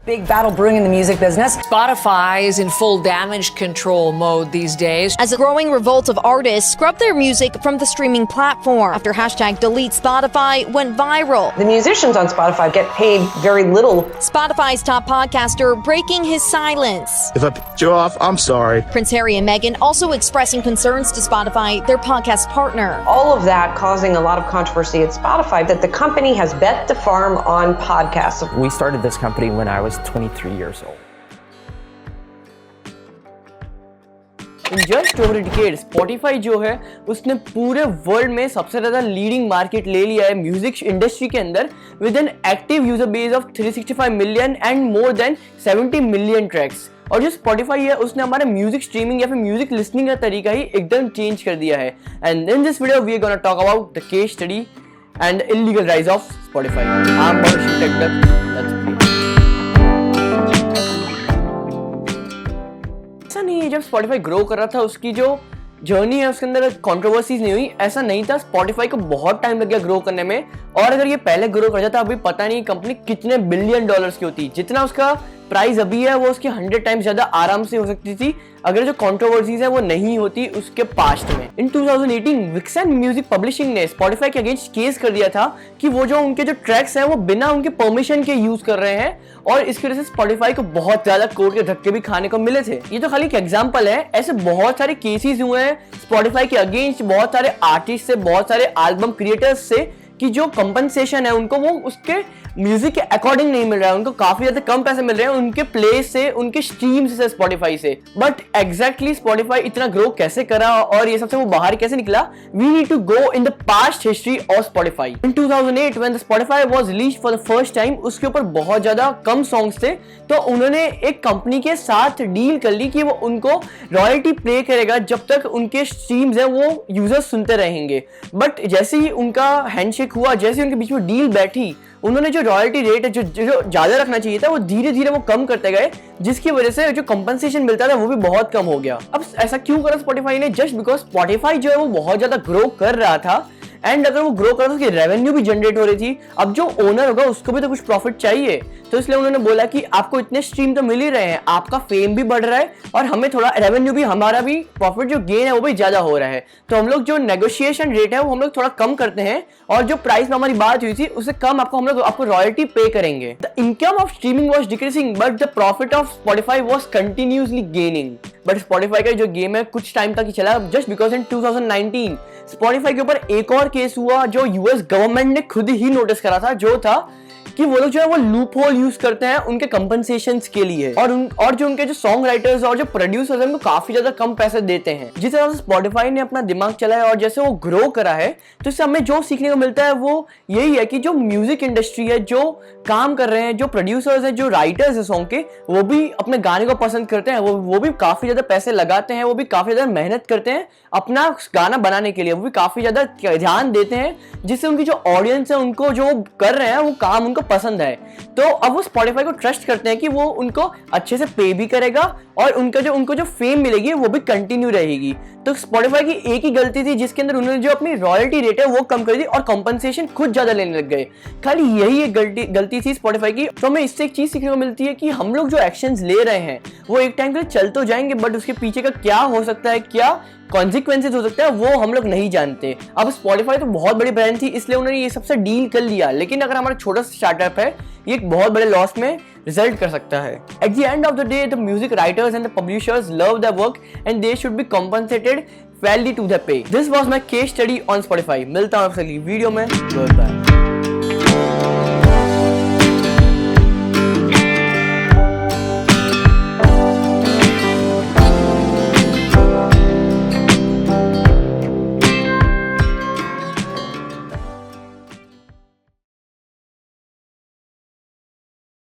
Big battle brewing in the music business. Spotify is in full damage control mode these days, as a growing revolt of artists scrubbed their music from the streaming platform after hashtag delete Spotify went viral. The musicians on Spotify get paid very little. Spotify's top podcaster breaking his silence. If I pissed you off, I'm sorry. Prince Harry and Meghan also expressing concerns to Spotify, their podcast partner. All of that causing a lot of controversy at Spotify that the company has bet the farm on podcasts. We started this company when I was 23 years old. In just over a decade, Spotify जो है उसने पूरे world में सबसे ज़्यादा leading market ले लिया है म्यूजिक इंडस्ट्री के अंदर with an active user base of 365 million and more than 70 million tracks. और जो Spotify है उसने हमारा म्यूजिक स्ट्रीमिंग या फिर म्यूजिक लिसनिंग का तरीका ही एकदम चेंज कर दिया है। And in this video we are gonna talk about the case study and illegal rise of Spotify। I'm Bhavishek Tech। ऐसा नहीं है जब Spotify ग्रो कर रहा था उसकी जो जर्नी है उसके अंदर कंट्रोवर्सीज नहीं हुई, ऐसा नहीं था। Spotify को बहुत टाइम लग गया ग्रो करने में, और अगर ये पहले ग्रो कर जाता अभी पता नहीं कंपनी कितने बिलियन डॉलर्स की होती। जितना उसका प्राइस अभी है वो उसकी 100 टाइम्स ज्यादा आराम से हो सकती थी अगर जो कंट्रोवर्सीज है वो नहीं होती उसके पास्ट में। इन 2018 विक्सन म्यूजिक पब्लिशिंग ने Spotify के अगेंस्ट केस कर दिया था कि वो जो उनके जो ट्रैक्स हैं वो बिना उनके परमिशन के यूज कर रहे हैं, और इसकी वजह से Spotify को बहुत ज्यादा कोर्ट के धक्के भी खाने को मिले थे। ये तो खाली एक एग्जांपल है, ऐसे बहुत सारे केसेस हुए हैं Spotify के अगेंस्ट बहुत सारे आर्टिस्ट से, बहुत सारे एल्बम क्रिएटर्स से, कि जो कंपनसेशन है उनको वो उसके म्यूजिक के अकॉर्डिंग नहीं मिल रहा है, उनको काफी ज्यादा कम पैसे मिल रहे हैं उनके प्ले से, उनके स्ट्रीम से, Spotify से। बट एग्जैक्टली Spotify इतना ग्रो कैसे करा और ये सबसे वो बाहर कैसे निकला? We need to go in the past history of Spotify। In 2008 when the Spotify was released for the first time, उसके ऊपर बहुत ज्यादा कम सॉन्ग्स थे, तो उन्होंने एक कंपनी के साथ डील कर ली कि वो उनको रॉयल्टी पे करेगा जब तक उनके स्ट्रीम्स हैं वो यूजर्स सुनते रहेंगे। बट जैसे ही उनका हैंडशेक हुआ, जैसे उनके बीच में डील बैठी, उन्होंने जो रॉयल्टी रेट है जो ज्यादा रखना चाहिए था वो धीरे धीरे वो कम करते गए, जिसकी वजह से जो कंपनसेशन मिलता था वो भी बहुत कम हो गया। अब ऐसा क्यों करा Spotify ने? जस्ट बिकॉज Spotify जो है वो बहुत ज्यादा ग्रो कर रहा था, एंड अगर वो ग्रो कर रहा था उसकी रेवेन्यू भी जनरेट हो रही थी। अब जो ओनर होगा उसको भी तो कुछ प्रॉफिट चाहिए, तो इसलिए उन्होंने बोला कि आपको इतने स्ट्रीम तो मिल ही रहे हैं, आपका फेम भी बढ़ रहा है और हमें थोड़ा रेवेन्यू भी, हमारा भी प्रॉफिट जो गेन है वो भी ज्यादा हो रहा है, तो हम लोग जो नेगोशिएशन रेट है वो हम लोग थोड़ा कम करते हैं, और जो प्राइस में हमारी बात हुई थी उससे कम हम लोग आपको रॉयल्टी पे करेंगे। The income of streaming was decreasing but the profit of Spotify was continuously gaining. But Spotify का जो गेम है कुछ टाइम तक ही चला, जस्ट बिकॉज इन 2019 Spotify के ऊपर एक और केस हुआ जो यूएस गवर्नमेंट ने खुद ही नोटिस करा था, जो था कि वो लोग जो है वो लूप होल यूज करते हैं उनके कंपनसेशंस के लिए, और जो उनके जो सॉन्ग राइटर्स और जो प्रोड्यूसर्स हैं उनको काफी ज्यादा कम पैसे देते हैं। जिस तरह से Spotify ने अपना दिमाग चलाया और जैसे वो ग्रो करा है, तो इससे हमें जो सीखने को मिलता है वो यही है कि जो म्यूजिक इंडस्ट्री है, जो काम कर रहे हैं, जो प्रोड्यूसर्स हैं, जो राइटर्स हैं सॉन्ग के, वो भी अपने गाने को पसंद करते हैं, वो भी काफी ज्यादा पैसे लगाते हैं, वो भी काफी ज्यादा मेहनत करते हैं अपना गाना बनाने के लिए, वो भी काफी ज्यादा ध्यान देते हैं, जिससे उनकी जो ऑडियंस है उनको जो कर रहे हैं वो काम उनको पसंद है। तो अब वो Spotify को ट्रस्ट करते हैं कि वो उनको अच्छे से पे भी करेगा और उनको जो फेम मिलेगी वो भी कंटिन्यू रहेगी। तो Spotify की एक ही गलती थी जिसके अंदर उन्होंने जो अपनी रॉयल्टी रेट है वो कम कर दी और कंपनसेशन खुद ज्यादा लेने लग गए। खाली यही एक गलती थी Spotify की। तो हमें इससे एक चीज सीखने को मिलती है कि हम लोग जो एक्शंस ले रहे हैं वो एक टाइम के लिए चल तो जाएंगे, बट उसके पीछे का क्या हो सकता है, क्या कॉन्सिक्वेंसेस हो सकता है, वो हम लोग नहीं जानते। अब Spotify तो बहुत बड़ी ब्रांड थी इसलिए उन्होंने ये सबसे डील कर लिया, लेकिन अगर हमारा छोटा सा स्टार्टअप है ये एक बहुत बड़े लॉस में रिजल्ट कर सकता है। At the end of the day the music writers and the publishers love the work and they should be compensated fairly to their pay. This was my case study on Spotify. मिलता हूँ आपसे अगली video में। Goodbye.